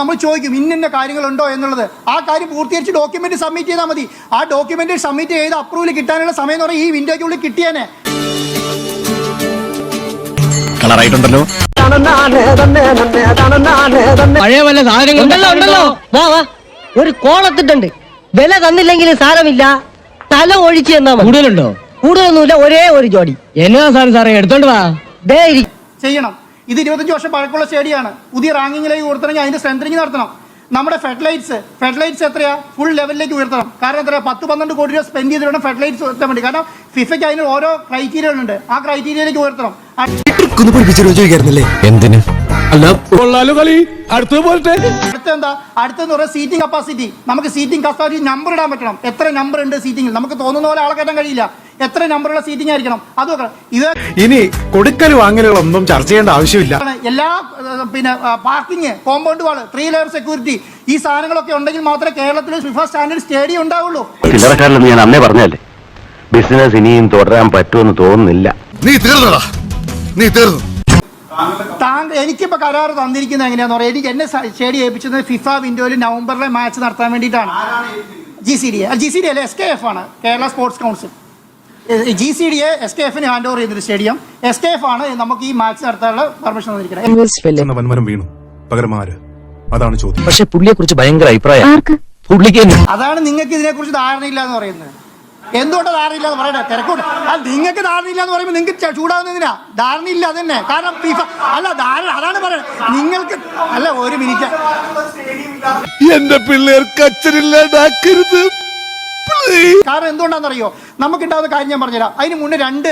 നമ്മൾ ചോദിക്കും ഇന്ന കാര്യങ്ങളുണ്ടോ എന്നുള്ളത്. ആ കാര്യം പൂർത്തീകരിച്ച് ഡോക്യുമെന്റ് സബ്മിറ്റ് ചെയ്താൽ മതി. ആ ഡോക്യുമെന്റ് സബ്മിറ്റ് ചെയ്ത് അപ്രൂവൽ കിട്ടാനുള്ള സമയം എന്ന് പറഞ്ഞാൽ ഈ വിൻഡോയ്ക്കുള്ളിൽ കിട്ടിയേനെ. കളറായിട്ടുണ്ടല്ലോ, പഴയ വല്ല സാധനങ്ങളുണ്ടല്ലോ. ഒരു കോളത്തിട്ടുണ്ട്. വില തന്നില്ലെങ്കിൽ സാരമില്ല, തല ഒഴിച്ച് തന്നാ മതി. കൂടുതലുണ്ടോ? കൂടുതലൊന്നുമില്ല, ഒരേ ഒരു ജോഡി. എന്നാ സാധനം സാറേ, എടുത്തോണ്ട് വാ. ചെയ്യണം. ഇത് 25 വർഷം പഴക്കമുള്ള സ്റ്റേഡിയമാണ്. പുതിയ റാങ്കിങ്ങിലേക്ക് ഉയർത്തണമെങ്കിൽ അതിന്റെ സ്ട്രെങ്തനിങ് നടത്തണം. നമ്മുടെ ഫെഡ്ലൈറ്റ്സ് എത്രയാ? ഫുൾ ലെവലിലേക്ക് ഉയർത്തണം. കാരണം എത്രയാ? 10-12 കോടി രൂപ സ്പെൻഡ് ചെയ്ത് വേണം ഫെഡ്ലൈറ്റ്സ് ഉയർത്താൻ വേണ്ടി. കാരണം ഫിഫയ്ക്ക് അതിന് ഓരോ ക്രൈറ്റീരിയകളുണ്ട്. ആ ക്രൈറ്റീരിയയിലേക്ക് ഉയർത്തണം. എന്തിന്? അടുത്തെന്ന് പറഞ്ഞാൽ സീറ്റിംഗ് കപ്പാസിറ്റി. നമുക്ക് സീറ്റിംഗ് കപ്പാസിറ്റി നമ്പർ ഇടാൻ പറ്റണം. എത്ര നമ്പർ ഉണ്ട് സീറ്റിംഗിൽ? നമുക്ക് തോന്നുന്ന പോലെ ആളെ കയറ്റാൻ കഴിയില്ല. എത്ര നമ്പറുള്ള സീറ്റിംഗ് ആയിരിക്കണം അത് ഇത്. ഇനി കൊടുക്കൽ വാങ്ങലുകളൊന്നും ചർച്ച ചെയ്യേണ്ട ആവശ്യമില്ല. എല്ലാ പാർക്കിംഗ്, കോമ്പൗണ്ട് വാള്, 3 ലെയർ സെക്യൂരിറ്റി, ഈ സാധനങ്ങളൊക്കെ ഉണ്ടെങ്കിൽ മാത്രമേ കേരളത്തിൽ ഫിഫ സ്റ്റാൻഡേർഡ് സ്റ്റേഡിയം ഉണ്ടാവുള്ളൂ. ചില്ലറക്കാരിലെന്ന് ഞാൻ അന്നേ പറഞ്ഞല്ലേ, ബിസിനസ് ഇനിയും തുടരാൻ പറ്റുമെന്ന് തോന്നുന്നില്ല. എനിക്കിപ്പോ കരാർ തന്നിരിക്കുന്നത് എങ്ങനെയാന്ന് പറയാം. എനിക്ക് എന്നെ സ്റ്റേഡിയം ഏൽപ്പിച്ചത് ഫിഫ വിൻഡോയിൽ നവംബറിലെ മാച്ച് നടത്താൻ വേണ്ടിയിട്ടാണ്. GCDA അല്ല, SKF ആണ്, കേരള സ്പോർട്സ് കൗൺസിൽ. GCDA SKFന് ഹാൻഡ് ഓവർ ചെയ്തൊരു സ്റ്റേഡിയം. SKF ആണ് നമുക്ക് ഈ മാച്ച് നടത്താനുള്ള പെർമിഷൻ തന്നിരിക്കുന്നത്. വീണു പകരമാര്, അതാണ് ചോദ്യം. പക്ഷെ പുള്ളിയെ കുറിച്ച് ഭയങ്കര അഭിപ്രായം. അതാണ് നിങ്ങൾക്ക് ഇതിനെ കുറിച്ച് ധാരണയില്ല എന്ന് പറയുന്നത്. എന്തുകൊണ്ടാ ധാരണയില്ല എന്ന് പറയട്ടെ? തിരക്കൂട്ട്. നിങ്ങൾക്ക് ധാരണയില്ല എന്ന് പറയുമ്പോൾ നിങ്ങൾക്ക് ചൂടാവുന്നതിനാ? ധാരണയില്ല അതന്നെ. കാരണം ഫിഫ അല്ല ധാരണ, അതാണ് പറയുന്നത്. നിങ്ങൾക്ക് അല്ല, ഒരു മിനിറ്റ്, എന്റെ പിള്ളേർക്ക് അച്ഛനില്ലാണ്ടാക്കരുത്. കാരണം എന്തുകൊണ്ടാണെന്നറിയോ? നമുക്കുണ്ടാവുന്ന കാര്യം ഞാൻ പറഞ്ഞുതരാം. അതിന് മുന്നേ 2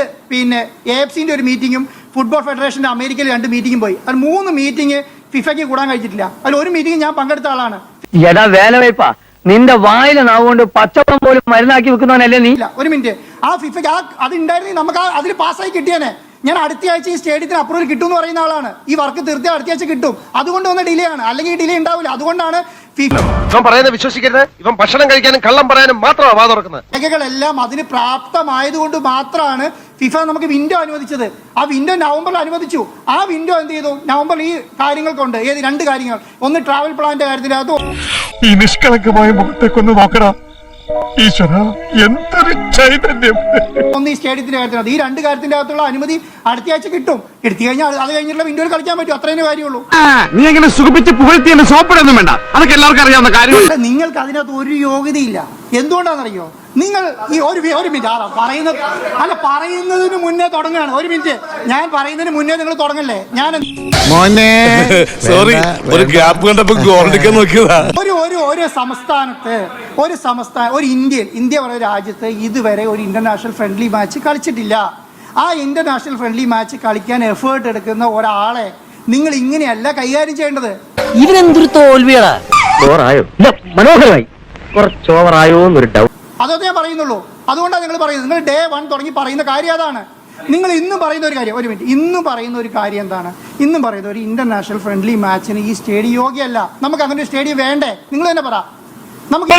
AFCന്റെ ഒരു മീറ്റിങ്ങും ഫുട്ബോൾ ഫെഡറേഷന്റെ അമേരിക്കയിൽ 2 മീറ്റിംഗും പോയി. അത് 3 മീറ്റിംഗ് ഫിഫയ്ക്ക് കൂടാൻ കഴിച്ചിട്ടില്ല. അതിൽ ഒരു മീറ്റിംഗ് ഞാൻ പങ്കെടുത്ത ആളാണ്. നിന്റെ വായില നാവുകൊണ്ട് പച്ചവെള്ളം പോലും മരുന്നാക്കി വെക്കുന്നവനല്ലേ നീ? ഒരു മിനിറ്റ്, ആ ഫിഫയ്ക്ക് അത് ഉണ്ടായിരുന്നെങ്കിൽ നമുക്ക് അതിൽ പാസ്സായി കിട്ടിയാനെ. ഞാൻ അടുത്ത ആഴ്ച ഈ സ്റ്റേഡിയത്തിന് അപ്രൂവൽ കിട്ടും എന്ന് പറയുന്ന ആളാണ്. ഈ വർക്ക് തീർത്തി അടുത്ത ആഴ്ച കിട്ടും. അതുകൊണ്ട് വന്ന ഡിലേ ആണ്, അല്ലെങ്കിൽ ഡിലേ ഉണ്ടാവില്ല. അതുകൊണ്ടാണ് ഇവൻ പറയുന്നത് വിശ്വസിക്കരുത്. ഇവൻ ഭക്ഷണം കഴിക്കാനും കള്ളം പറയാനും മാത്രമാണ് വാ തുറക്കുന്നത്. രേഖകളെല്ലാം അതിന് പ്രാപ്തമായതുകൊണ്ട് മാത്രമാണ് ഫിഫ നമുക്ക് വിൻഡോ അനുവദിച്ചത്. ആ വിൻഡോ നവംബറിൽ അനുവദിച്ചു. ആ വിൻഡോ എന്ത് ചെയ്തു? നവംബറിൽ ഈ കാര്യങ്ങൾക്കുണ്ട്. 2 കാര്യങ്ങൾ. ഒന്ന് ട്രാവൽ പ്ലാന്റെ കാര്യത്തിനകത്ത് ഈ നിഷ്കളങ്കമായ മുഖത്തേക്കൊന്ന് നോക്കടാ ഈശ്വര, എന്തൊരു ചൈതന്യം. ഒന്ന് ഈ സ്റ്റേഡിയത്തിന്റെ കാര്യത്തിനകത്ത്, ഈ 2 കാര്യത്തിന്റെ അകത്തുള്ള അനുമതി അടുത്ത ആഴ്ച കിട്ടും. എടുത്തു കഴിഞ്ഞാൽ അത് കഴിഞ്ഞിട്ടുള്ള വിൻഡോയിൽ കളിക്കാൻ പറ്റും. അത്രയും കാര്യമുള്ളൂ. നീ എങ്ങനെ സുഖിപ്പിച്ച് പുകഴ്ത്തി എന്നെ സോപ്പിടൊന്നും വേണ്ട, അതൊക്കെ എല്ലാവർക്കും അറിയാവുന്ന കാര്യം. നിങ്ങൾക്ക് അതിനകത്ത് ഒരു യോഗ്യതയില്ല. എന്തുകൊണ്ടാണെന്നറിയോ? നിങ്ങൾ ഈ ഒരു മിനിറ്റ് പറയുന്നതിന് മുന്നേ തുടങ്ങുകയാണ്. ഒരു മിനിറ്റ്, ഞാൻ പറയുന്നതിന് മുന്നേ നിങ്ങൾ തുടങ്ങല്ലേ? ഞാൻ സോറി, ഒരു ഗ്യാപ്പ് കണ്ടപ്പോ ഗോൾഡിക്കാൻ നോക്കിയതാ. ഒരു സംസ്ഥാനത്ത് ഒരു ഇന്ത്യ പറയുന്ന രാജ്യത്ത് ഇതുവരെ ഒരു ഇന്റർനാഷണൽ ഫ്രണ്ട്ലി മാച്ച് കളിച്ചിട്ടില്ല. ആ ഇന്റർനാഷണൽ ഫ്രണ്ട്ലി മാച്ച് കളിക്കാൻ എഫേർട്ട് എടുക്കുന്ന ഒരാളെ നിങ്ങൾ ഇങ്ങനെയല്ല കൈകാര്യം ചെയ്യേണ്ടത്. ഇവനെന്തൊരു തോൽവിയാ. മനോഹരമായി, കുറച്ച് ഓവറായോ എന്നൊരു ഡൗട്ട്. അതൊക്കെ ഞാൻ പറയുന്നുള്ളൂ. അതുകൊണ്ടാണ് നിങ്ങൾ പറയുന്നത്. നിങ്ങൾ ഡേ 1 തുടങ്ങി പറയുന്ന കാര്യം അതാണ്. നിങ്ങൾ ഇന്നും പറയുന്ന ഒരു കാര്യം, ഒരു മിനിറ്റ്, ഇന്നും പറയുന്ന ഒരു കാര്യം എന്താണ്? ഇന്നും പറയുന്ന ഒരു ഇന്റർനാഷണൽ ഫ്രണ്ട്ലി മാച്ചിന് ഈ സ്റ്റേഡിയം യോഗ്യമല്ല. നമുക്ക് അങ്ങനെ ഒരു സ്റ്റേഡിയം വേണ്ടേ? നിങ്ങൾ തന്നെ പറ. നമുക്ക്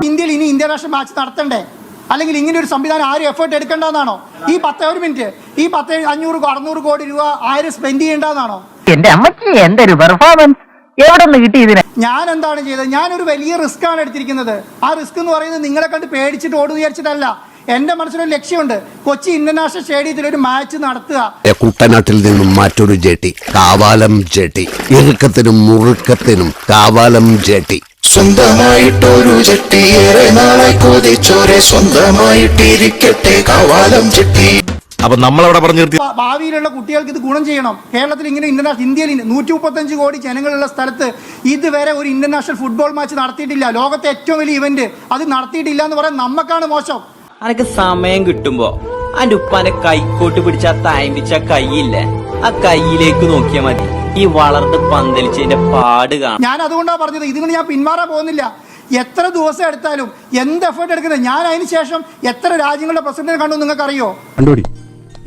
ഇന്ത്യയിൽ ഇനി ഇന്റർനാഷണൽ മാച്ച് നടത്തണ്ടേ? അല്ലെങ്കിൽ ഇങ്ങനെ ഒരു സംവിധാനം ആരും എഫേർട്ട് എടുക്കേണ്ടതെന്നാണോ? ഈ 500-600 കോടി രൂപ ആരും സ്പെൻഡ് ചെയ്യേണ്ടതെന്നാണോ? എന്റെ അമ്മക്ക് എന്തൊരു പെർഫോമൻസ് എവിടെ നിന്ന് കിട്ടി ഇതിനെ? ഞാൻ എന്താണ് ചെയ്തത്? ഞാനൊരു വലിയ റിസ്ക് ആണ് എടുത്തിരിക്കുന്നത്. ആ റിസ്ക് എന്ന് പറയുന്നത് നിങ്ങളെ കണ്ട് പേടിച്ചിട്ട് ഓടുന്നു വിചാരിച്ചിട്ടല്ല. എന്റെ മനസ്സിലൊരു ലക്ഷ്യമുണ്ട്. കൊച്ചി ഇന്റർനാഷണൽ സ്റ്റേഡിയത്തിൽ ഒരു മാച്ച് നടത്തുക. കുട്ടനാട്ടിൽ നിന്നും മറ്റൊരു ജെട്ടി, കാവാലം ജെട്ടി. ഇറുക്കത്തിനും മുറുക്കത്തിനും കാവാലം ജെട്ടി. സ്വന്തമായിട്ടൊരു ജെട്ടി, ഏറെ നാളെ കൊതിച്ചോരെ സ്വന്തമായിട്ടിരിക്കട്ടെ കാവാലം ജെട്ടി. അപ്പൊ നമ്മളവിടെ പറഞ്ഞു നിർത്തി. ഭാവിയിലുള്ള കുട്ടികൾക്ക് ഇത് ഗുണം ചെയ്യണം. കേരളത്തിൽ ഇങ്ങനെ ഇന്ത്യയിൽ 135 കോടി ജനങ്ങളുള്ള സ്ഥലത്ത് ഇതുവരെ ഒരു ഇന്റർനാഷണൽ ഫുട്ബോൾ മാച്ച് നടത്തിയിട്ടില്ല. ലോകത്തെ ഏറ്റവും വലിയ ഇവന്റ് അത് നടത്തിയിട്ടില്ല എന്ന് പറയാൻ നമുക്കാണ് മോശം. അനക്ക് സമയം കിട്ടുമ്പോ അന്റെ ഉപ്പാന്റെ കൈക്കോട്ട് പിടിച്ച തയമ്പിച്ച കൈയില്ലേ, ആ കൈയിലേക്ക് നോക്കിയാൽ മതി. ഈ വളർന്ന് പന്തലിച്ചതിന്റെ പാട് കാണാം. ഞാൻ അതുകൊണ്ടാണ് പറഞ്ഞത്, ഇതിന് ഞാൻ പിന്മാറാൻ പോകുന്നില്ല. എത്ര ദിവസം എടുത്താലും, എന്ത് എഫേർട്ട് എടുക്കുന്നത്. ഞാൻ അതിന് ശേഷം എത്ര രാജ്യങ്ങളുടെ പ്രസിഡന്റിനെ കണ്ടു നിങ്ങൾക്കറിയോ?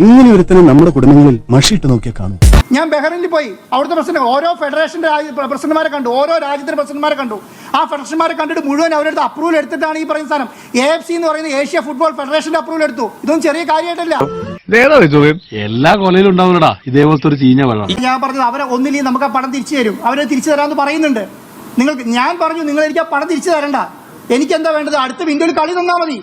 ഇങ്ങനെ ഒരുത്തനെ നമ്മുടെ കുടുംബങ്ങളിൽ മഷിയിട്ട് നോക്കിയാൽ കാണും. ഞാൻ ബഹ്റൈനിൽ പോയി, അവിടുത്തെ പ്രസിഡന്റ് ഓരോ ഫെഡറേഷന്റെ പ്രസിഡന്റുമാരെ കണ്ടു, ഓരോ രാജ്യത്തിന്റെ പ്രസിഡന്റുമാരെ കണ്ടു. ആ ഫെഡറേഷന്മാരെ കണ്ടിട്ട് മുഴുവൻ അവരുടെ അപ്രൂവൽ എടുത്തിട്ടാണ് ഈ പറയുന്ന സാധനം. AFC എന്ന് പറയുന്ന ഏഷ്യ ഫുട്ബോൾ ഫെഡറേഷന്റെ അപ്രൂവൽ എടുത്തു. ഇതൊന്നും ചെറിയ കാര്യമായിട്ടല്ല. എല്ലാ കൊലയിലും ഉണ്ടാവുന്നടാ ഇതേപോലത്തെ ഒരു ചീഞ്ഞ വെള്ളം. ഞാൻ പറഞ്ഞത് അവരെ ഒന്നില്ലെങ്കിൽ നമുക്ക് ആ പണം തിരിച്ചു തരും, അവരെ തിരിച്ചു തരാമെന്ന് പറയുന്നുണ്ട്. ഞാൻ പറഞ്ഞു നിങ്ങൾ എനിക്ക് ആ പണം തിരിച്ചു തരണ്ട, എനിക്ക് എന്താ വേണ്ടത്, അടുത്ത വിൻഡോയിൽ കളി തന്നാ മതി.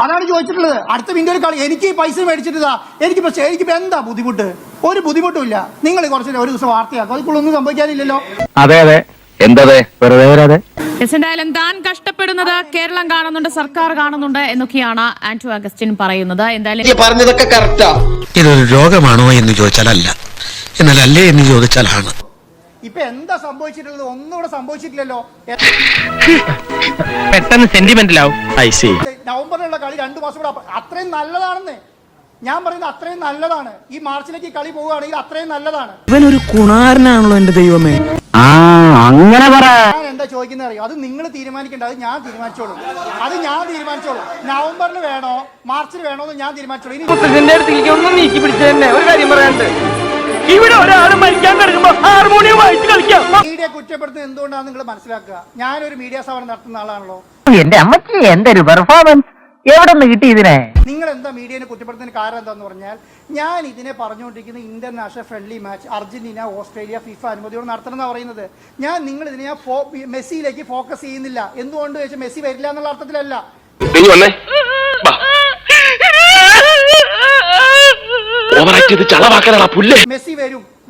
അതാണ് ചോദിച്ചിട്ടുള്ളത്. അടുത്ത വിൻഡോയിൽ കളി, എനിക്ക് പൈസ മേടിച്ചിട്ടാ, എനിക്കിപ്പോ എന്താ ബുദ്ധിമുട്ട്? ഒരു ബുദ്ധിമുട്ടും ഇല്ല. നിങ്ങൾ കുറച്ച് ഒരു ദിവസം വാർത്തയാക്കും, അതിക്കുള്ളൊന്നും സംഭവിക്കാനില്ലല്ലോ. അതെ അതെ എന്താ വെറുതെ വരാതെ. എന്തായാലും താൻ കഷ്ടപ്പെടുന്നത് കേരളം കാണുന്നുണ്ട്, സർക്കാർ കാണുന്നുണ്ട് എന്നൊക്കെയാണ് ആന്റോ അഗസ്റ്റിൻ പറയുന്നത്. എന്തായാലും പറഞ്ഞതൊക്കെ കറക്റ്റാ. ഇതൊരു രോഗമാണോ എന്ന് ചോദിച്ചാൽ അല്ല, എന്നാൽ അല്ലേ എന്ന് ചോദിച്ചാൽ ആണ്. ഇപ്പൊ എന്താ സംഭവിച്ചിട്ടുള്ളത്? ഒന്നും ഇവിടെ സംഭവിച്ചിട്ടില്ലല്ലോ. പെട്ടെന്ന് സെന്റിമെന്റിലാവും. നവംബറിലുള്ള കളി 2 മാസം കൂടെ അത്രയും നല്ലതാണെന്ന് ഞാൻ പറയുന്നത്. അത്രയും നല്ലതാണ്. ഈ മാർച്ചിലേക്ക് കളി പോവുകയാണെങ്കിൽ അത്രയും നല്ലതാണ്. ഇവനൊരു കുണാരനാണല്ലോ എന്റെ ദൈവമേ. അങ്ങനെ പറ. ഞാൻ എന്താ ചോദിക്കുന്നത് അറിയോ? അത് നിങ്ങൾ തീരുമാനിക്കേണ്ട, അത് ഞാൻ തീരുമാനിച്ചോളൂ. നവംബറിൽ വേണോ മാർച്ചിൽ വേണോ എന്ന് ഞാൻ തീരുമാനിച്ചോളൂ. ഒന്നും നീക്കി പിടിച്ചതന്നെ ഒരു കാര്യം പറയാണ്ട്. ഇവിടെ ഒരാൾ മരിക്കാൻ കിടക്കുമ്പോ ഹാർമോണിയം വായിച്ച് കളിക്കാം. മീഡിയ കുറ്റപ്പെടുത്തുന്നത് എന്തുകൊണ്ടാണ് നിങ്ങൾ മനസ്സിലാക്കുക. ഞാനൊരു മീഡിയ സമരം നടത്തുന്ന ആളാണല്ലോ. എന്റെ അമ്മച്ചി എന്തൊരു പെർഫോമൻസ്, എവിടെ നിന്ന് കിട്ടി ഇതിനെ? നിങ്ങൾ എന്താ മീഡിയനെ കുറ്റപ്പെടുത്തുന്നതിന് കാരണം എന്താന്ന് പറഞ്ഞാൽ, ഞാൻ ഇതിനെ പറഞ്ഞുകൊണ്ടിരിക്കുന്ന international friendly match Argentina Australia FIFA അനുമതിയോട് നടത്തണം എന്നാണ് പറയുന്നത്. നിങ്ങൾ ഇതിനെ മെസ്സിയിലേക്ക് ഫോക്കസ് ചെയ്യുന്നില്ല. എന്തുകൊണ്ട് വെച്ചാൽ മെസ്സി വരില്ല എന്നുള്ള അർത്ഥത്തിലല്ല. മെസ്സി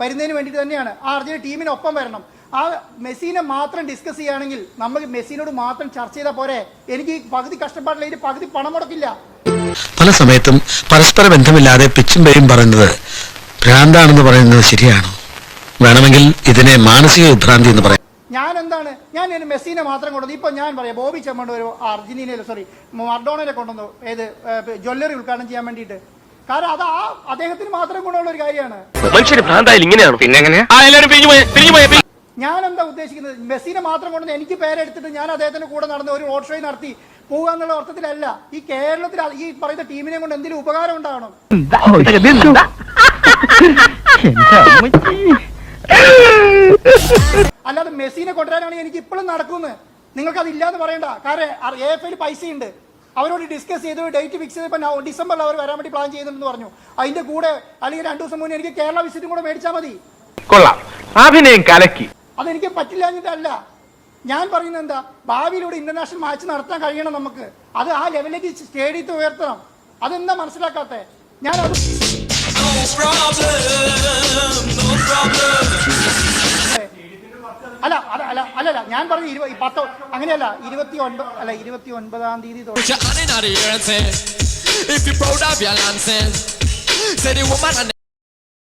വരുന്നതിന് വേണ്ടിട്ട് തന്നെയാണ്. ആ അർജന്റീന ടീമിനൊപ്പം വരണം. ആ മെസ്സിനെ മാത്രം ഡിസ്കസ് ചെയ്യുകയാണെങ്കിൽ, നമ്മൾ മെസ്സിനോട് മാത്രം ചർച്ച ചെയ്താൽ പോരെ. എനിക്ക് പകുതി കഷ്ടപ്പാടില്ല, ഇതിന് പകുതി പണം മുടക്കില്ല. പല സമയത്തും പരസ്പര ബന്ധമില്ലാതെ പിച്ചും പേരും പറയുന്നത് ഭ്രാന്താണെന്ന് പറയുന്നത് ശരിയാണോ? വേണമെങ്കിൽ ഇതിനെ മാനസിക വിഭ്രാന്തി എന്ന് പറയാം. ഞാൻ മെസ്സിനെ മാത്രം കൊണ്ടുവന്നു. ഇപ്പൊ ഞാൻ പറയാം, ബോബി ചെമ്മണ്ട് ഒരു അർജന്റീനയിൽ മർഡോണയെ കൊണ്ടുവന്നു, ഏത് ജ്വല്ലറി ഉദ്ഘാടനം ചെയ്യാൻ വേണ്ടിയിട്ട്. കാരണം അത് അദ്ദേഹത്തിന് മാത്രം ഗുണമുള്ള ഒരു കാര്യമാണ്. മനുഷ്യന് ഭ്രാന്തായാലും ഇങ്ങനെയാണോ? പിന്നെ എങ്ങനെയാ? ഞാൻ എന്താ ഉദ്ദേശിക്കുന്നത്, മെസ്സിനെ മാത്രം കൊണ്ടുവന്ന് എനിക്ക് പേരെടുത്തിട്ട് ഞാൻ അദ്ദേഹത്തിന്റെ കൂടെ നടന്ന് ഒരു റോഡ് ഷോ നടത്തി പോകുക എന്നുള്ള അർത്ഥത്തിലല്ല. ഈ കേരളത്തിൽ ഈ പറയുന്ന ടീമിനെ കൊണ്ട് എന്തെങ്കിലും ഉപകാരം ഉണ്ടാവണം. അല്ലാതെ മെസ്സിനെ കൊണ്ടുവരാനാണെങ്കിൽ എനിക്ക് ഇപ്പോഴും നടക്കുന്നത്. നിങ്ങൾക്ക് അതില്ലാന്ന് പറയണ്ട. കാരണം AFL പൈസയുണ്ട്, അവരോട് ഡിസ്കസ് ചെയ്ത് ഡേറ്റ് ഫിക്സ് ചെയ്തപ്പോൾ ഡിസംബറിൽ അവർ വരാൻ വേണ്ടി പ്ലാൻ ചെയ്യുന്നുണ്ടെന്ന് പറഞ്ഞു. അതിന്റെ കൂടെ അല്ലെങ്കിൽ 2 ദിവസം മുന്നേ എനിക്ക് കേരള വിസിറ്റും കൂടെ മേടിച്ചാൽ മതി. കൊള്ളാം, അഭിനയം കലക്കി. അതെനിക്ക് പറ്റില്ല എന്നിട്ടല്ല ഞാൻ പറയുന്നത്. എന്താ, ഭാവിയിലൂടെ ഇന്റർനാഷണൽ മാച്ച് നടത്താൻ കഴിയണം നമുക്ക്. അത് ആ ലെവലിലേക്ക് സ്റ്റേഡിയത്തെ ഉയർത്തണം. അതെന്താ മനസ്സിലാക്കാത്തെ? ഞാനത് അല്ല ഞാൻ പറഞ്ഞു 10 അങ്ങനെയല്ല, 29-ാം തീയതി തുടങ്ങി.